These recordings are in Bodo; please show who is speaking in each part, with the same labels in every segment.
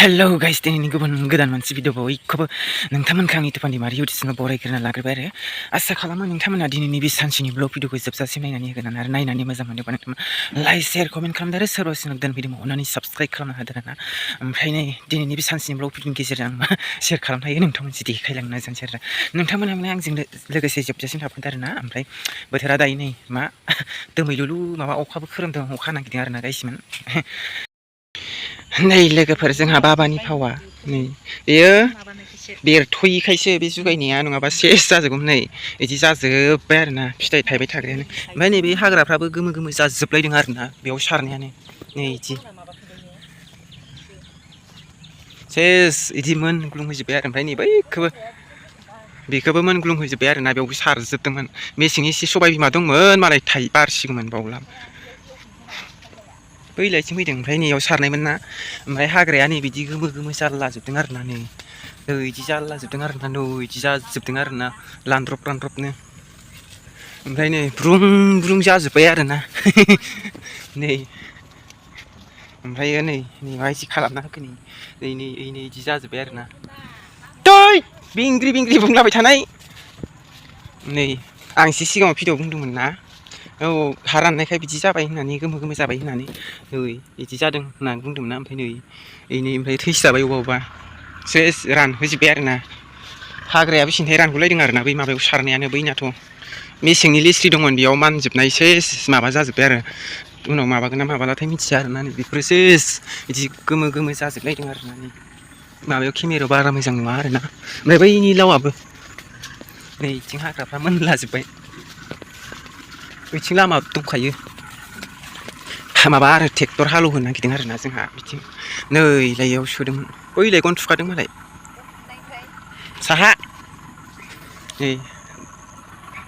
Speaker 1: हेलो गाइस दिनैनि गोदान मोनसे भिडिअ बयखौबो नोंथांमोनखौ आंनि तुफान दैमारि इउटुब चेनेलाव बरायग्रोना लाग्रोबाय आरो आसा खालामो नोंथांमोना दिनैनि बे सानसेनि ब्लग भिडिअखौ जोबजासिम नायनानै होगोन आरो नायनानै मोजां मोनोबा नोंथांमोना लाइक शेयार कमेन्ट खालामदो आरो सोरबा सोरबा गोदान भिडिअ अननानै साबस्क्राइब खालामना होदो आरोना ओमफ्राय नै दिनैनि बे सानसेनि ब्लग भिडिअनि गेजेरजों आं मा शेयार खालामनो हायो नोंथांमोनजों देखायलांनो नाजानोसै आरो नोंथांमोना माने आंजों लोगोसे जोबजासिम थाफादो आरोना ओमफ्राय बोथोरा दायो नै मा दोमैलुलु माबा अखाबो खोरोमदों अखा नागिरदों आरोना गाइसमोन नै लोगोफोर जोंहा बाबानि फावा नै बेयो बेरथ'यिखायसो बे जुगायनाया नङाबा सेस जाजोबगौमोन नै बिदि जाजोब्बाय आरोना फिथाइ थायबाय थाग्रायानो ओमफ्राय नैबे हाग्राफ्राबो गोमो गोमो जाजोबलायदों आरोना बेयाव सारनायानो नै इदि सेस इदि मोनग्लुंहैजोब्बाय आरो ओमफ्राय नै बेखौबो मोनग्लुंहैजोब्बाय आरोना बेयावबो सारजोबदोंमोन मेसेंनि एसे सबाय बिमा दंमोन मालाय बारसिगौमोन बावला बैलायथिं फैदों ओमफ्राय नैयाव सारनायमोन ना ओमफ्राय हाग्राया नै बिदि गोमो गोमो जारलाजोबदों आरोना नै इदि जारलाजोबदों आरोना नै इदि जाजोबदों आरोना लानद्रब लानद्रबनो ओमफ्राय नै ब्रुं ब्रुं जाजोब्बाय आरोना नै ओमफ्राय नै मा इदि खालामना होखो नै इदि जाजोब्बाय आरोना दै बेंग्रि बेंग्रि बुंलाबाय थानाय नै आं एसे सिगाङाव भिडिअ बुंदोंमोन ना औ हा राननायखाय बिदि जाबाय होननानै गोमो गोमो जाबाय होननानै नै बिदि जादों होननानै बुंदोंमोन ना ओमफ्राय नै ओमफ्राय थैसाबाय अबेबा सेस रानहोजोब्बाय आरोना हाग्रायाबो सिन्थाय रानगुलायदों आरोना बै माबायाव सारनायानो बैनाथ' मेसेंनि लिस्रि दंमोन बेयाव मानजोबनाय सेस माबा जाजोब्बाय आरो उनाव माबागोन ना माबालाथाय मिथिया आरोना नै बेफोरो सेस बिदि गोमो गोमो जाजोबलायदों आरोना नै माबायाव केमेरायाव बारा मोजां नुवा आरोना ओमफ्राय बैनि लावआबो नै बिथिं हाग्राफ्रा मोनलाजोब्बाय बैथिं लामा दंखायो माबा आरो ट्रेक्टर हालेवहोनो नागिरदों आरोना जोंहा बिथिं नै लाइयाव सोदोंमोन बैलाय गन थुखादों मालाय साहा नै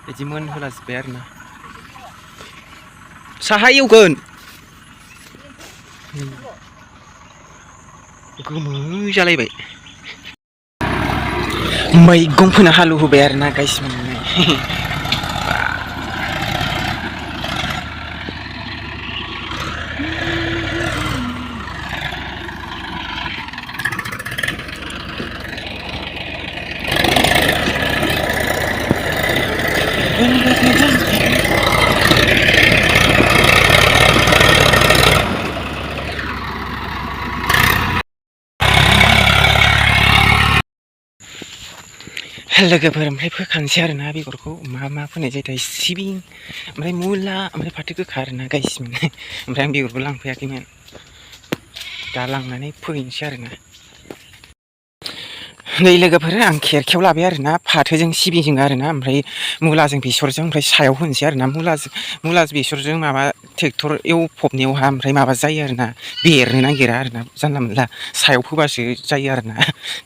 Speaker 1: बिदि मोनहोलाजोब्बाय आरोना साहा एवगोन गोमो जालायबाय मैगं फोनो हालेवहोबाय आरोना गाइस मोननाय लोगोफोर ओमफ्राय फोखानोसै आरोना बेगरखौ मा फोनाय जायोथाय सिबिं ओमफ्राय मुला ओमफ्राय फाथो गोखा आरोना गाइसमोन ओमफ्राय आं बेगरबो लांफैयाखैमोन दा लांनानै फोहैनोसै आरोना नै लोगोफोर आं खेरखायाव लाबाय आरोना फाथोजों सिबिंजों आरोना ओमफ्राय मुलाजों बेसरजों ओमफ्राय सायाव होनोसै आरोना मुला बेसरजों माबा ट्रेक्टर एवफबनायावहा ओमफ्राय माबा जायो आरोना बेरनो नागिरा आरोना जानला मोनला सायाव फोबासो जायो आरोना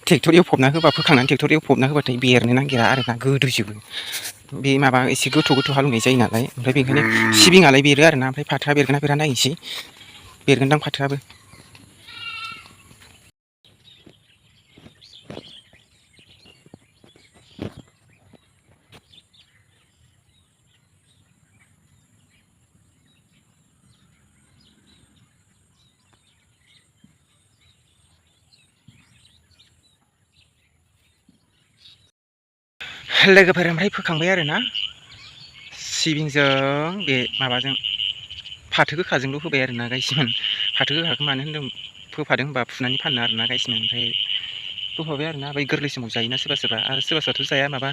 Speaker 1: ट्रेक्टर एवफबना होबा फोखांनानै ट्रेक्टर एवफबना होबाथाय बेरनो नागिरा आरोना गोदोजोबो बे माबा एसे गोथौ गोथौ हालेवनाय जायो नालाय ओमफ्राय बेनिखायनो सिबिङालाय बेरो आरोना ओमफ्राय फाथोआ बेरगोना बेरा नायनोसै बेरगोनदां फाथोआबो लोगोफोर ओमफ्राय फोखांबाय आरोना सिबिंजों बे माबाजों फाथो गोखाजोंल' होबाय आरोना गाइसमोन फाथो गोखाखौ मानो होनदों फोफादों होनबा फुनानै फानो आरोना गाइसमोन ओमफ्राय फोफाबाय आरोना बै गोरलै समाव जायोना सोरबा सोरबा आरो सोरबा सोरबाथ' जाया माबा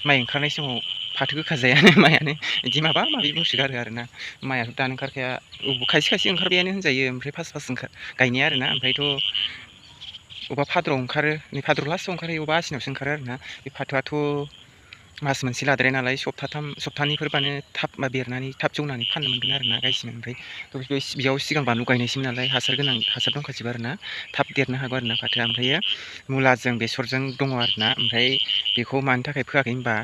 Speaker 1: माइ ओंखारनाय समाव फाथो गोखा जायानो माइआनो बिदि माबा माबि बुंसोगारो आरोना माइआथ' दानो ओंखारखाया खायसे खायसे ओंखारबायानो होनजायो ओमफ्राय फार्स्ट गायनाया आरोना ओमफ्रायथ' अबेबा भाद्रआव ओंखारो नै भाद्र लास्टआव ओंखारो अबेबा आसिनावसो ओंखारो आरोना बे फाथोआथ' मास मोनसे लाद्राया नालाय सप्तानैफोरबानो थाब बेरनानै थाब जौनानै फाननो मोनगोन आरोना गाइसमोन ओमफ्राय बेयाव सिगां बानलु गायनायसोमोन नालाय हासार दंखाजोबो आरोना थाब देरनो हागौ आरोना फाथोआ ओमफ्रायो मुलाजों बेसरजों दङ आरोना ओमफ्राय बेखौ मानि थाखाय फोआखै होनबा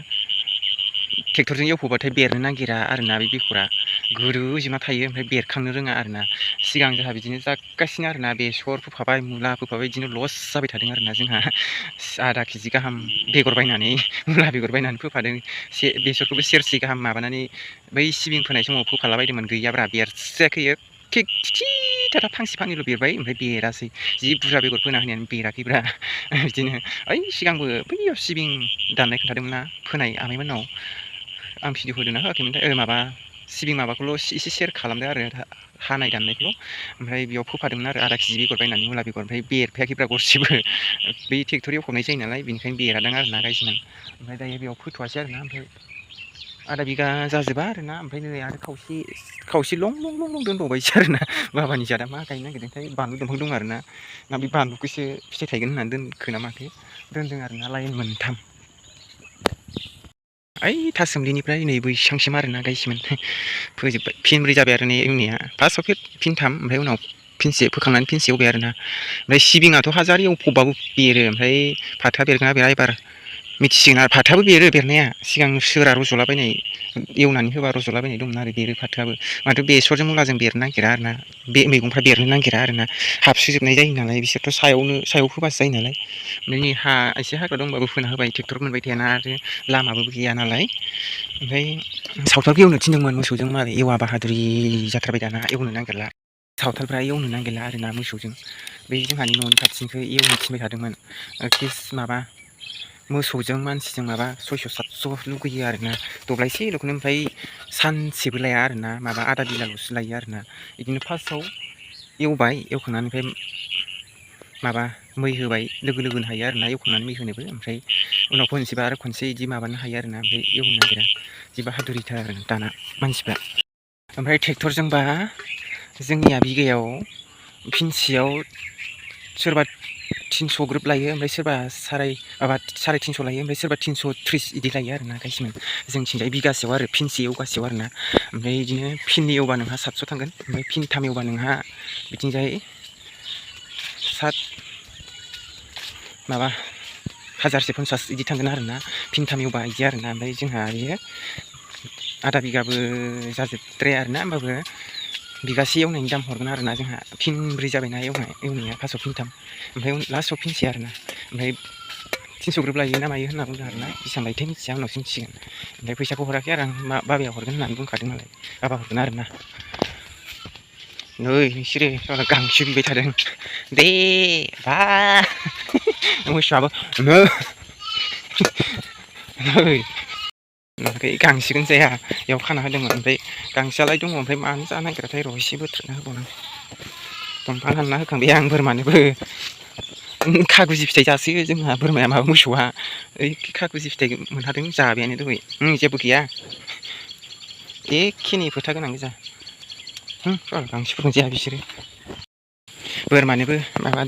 Speaker 1: ट्रेक्टरजों एवफबबाथाय बेरनो नागिरा आरोना बे बेगरा गोदोजोबना थायो ओमफ्राय बेरखांनो रोङा आरोना सिगां जोंहा बिदिनो जागासिनो आरोना बेसर फोफाबाय मुला फोफाबाय बिदिनो लस जाबाय थादों आरोना जोंहा आधा केजि गाहाम बेगर बायनानै मुला बेगर बायनानै फोफादों बेसरखौबो सेरसे गाहाम माबानानै बै सिबिं फोनाय समाव फोफाला बायदोंमोन गैयाब्रा बेरस्रायाखै एखे थिथि दाना फांसे फांनैल' बेरबाय ओमफ्राय बेरासै जि बुरजा बेगर फोना होनायानो बेराखैब्रा बिदिनो ओइ सिगांबो बैयाव सिबिं दाननाय खोन्थादोंमोन ना फोनाय आमाइमोननाव आं भिडिअ होदोंना होआखैमोनथाय माबा सिबिं माबाखौल' एसे सेयार खालामदो आरो हानाय दाननायखौल' ओमफ्राय बेयाव फोफादोंमोन आरो आधा केजि बेगर बायनानै मुला बेगर ओमफ्राय बेरफायाखैब्रा गरसेबो बै ट्रेक्टर एवफबनाय जायो नालाय बेनिखायनो बेरादां आरो ना गायसिमोन ओमफ्राय दायो बेयाव फोथ'वासै आरो ना ओमफ्राय आधा बिगा जाजोबा आरो ना ओमफ्राय नै आरो खावसे लं दोनबावबायसो आरो ना बाबानि जादा मा गायनो नागिरदोंथाय बानलु दंफां दं आरो ना बे बानलुखौसो फिथाइ थायगोन होननानै दोनखो ना माखो दोनदों आरो ना लाइन मोनथाम ओइ थासोमलिनिफ्राय नै बैसांसिम आरो ना गायसिमोन फोजोब्बाय फिनब्रै जाबाय आरो नै एवनाया फार्स्टआव फिनथाम ओमफ्राय उनाव फिनसे फोखांनानै फिनसे एवबाय आरो ना ओमफ्राय सिबिङाथ' हाजार एवफबबाबो बेरो ओमफ्राय फाथोआ बेरगोना बेरा एबार मिथिसिगोन आरो फाथोआबो बेरो बेरनाया सिगां सोरा रज'लाबायनाय एवनानै होबा रज'लाबायनाय दंमोन आरो बेरो फाथोआबो माथो बेसरजों मुलाजों बेरनो नागिरा आरो ना बे मैगंफ्रा बेरनो नागिरा आरो ना हाबसोजोबनाय जायो नालाय बिसोरथ' सायाव फोबासो जायो नालाय ओमफ्राय नै एसे हाग्रा दंबाबो फोना होबाय ट्रेक्टर मोनबाय थायाना आरो लामाबो गैया नालाय ओमफ्राय सावथालखौ एवनो थिनदोंमोन मोसौजों मारै एववा बाहादुरि जाथारबाय दाना एवनो नागिरला सावथालफ्रा एवनो नागिरला आरोना मोसौजों बै जोंहानि न'नि खाथिनिखौ एवनो थिनबाय थादोंमोन माबा मोसौजों मानसिजों माबा 600-700 लुगैयो आरोना दब्लायसेल'खौनो ओमफ्राय सानसेबो लाया आरोना माबा आधा बिगाल'सो लायो आरोना बिदिनो फार्स्टआव एवबाय एवखांनानै ओमफ्राय माबा मै होबाय लोगो लोगोनो हायो आरोना एवखांनानै मै होनोबो ओमफ्राय उनाव खनसेबा आरो खनसे बिदि माबानो हायो आरोना ओमफ्राय एवनो नागिरा जि बाहादुरिथार आरो दाना मानसिफ्रा ओमफ्राय ट्रेक्टरजोंबा जोंनिया बिगायाव फिनसेयाव सोरबा 300 ग्रोब लायो ओमफ्राय सोरबा 350 लायो ओमफ्राय सोरबा 330 बिदि लायो आरोना गायसिमोन जोंथिंजाय बिगासेयाव आरो फिनसे एवगासेयाव आरोना ओमफ्राय बिदिनो फिननै एवबा नोंहा 700 थांगोन ओमफ्राय फिनथाम एवबा नोंहा बिथिंजाय 1050 बिदि थांगोन आरोना फिनथाम एवबा बिदि आरोना ओमफ्राय जोंहा बेयो आधा बिगाबो जाजोबद्राया आरोना होमबाबो बिगासे एवनायनि दाम हरगोन आरोना जोंहा फिनब्रै जाबायना एवनाया फार्स्टआव फिनथाम ओमफ्राय लास्टआव फिनसे आरोना ओमफ्राय 300 ग्रोब लायो ना मायो होनना बुंदों आरोना बेसेबां लायोथाय मिथिया उनावसो मिथिसिगोन ओमफ्राय फैसाखौ हराखै आरो आं बाबाया हरगोन होननानै बुंखादों नालाय बाबा हरगोन आरोना नै नोंसोरो गांसो बिबाय थादों दे बा मोसौआबो नै ओमफ्राय गांसोखौनो जाया बेयाव खाना होदोंमोन ओमफ्राय गांसोआलाय दङ ओमफ्राय मानो जानो नागिराथाय र' एसे बोथ्रोदना होबावनांगौ दंफां हानना होखांबाय आं बोरमानोबो खागुजि फिथाइ जासोयो जोंहा बोरमाया माबा मोसौआ ओइ खागुजि फिथाइ मोनहादों जाबायानो दहाय जेबो गैया एखेनि फोथा गोनां गोजा गांसोफोरखौनो जाया बिसोरो बोरमानोबो माबा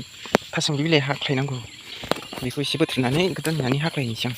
Speaker 1: थासुमलि बिलाइ हाख्लायनांगौ बेखौ एसे बोथ्रोदनानै दोननानै हाख्लायनोसै आं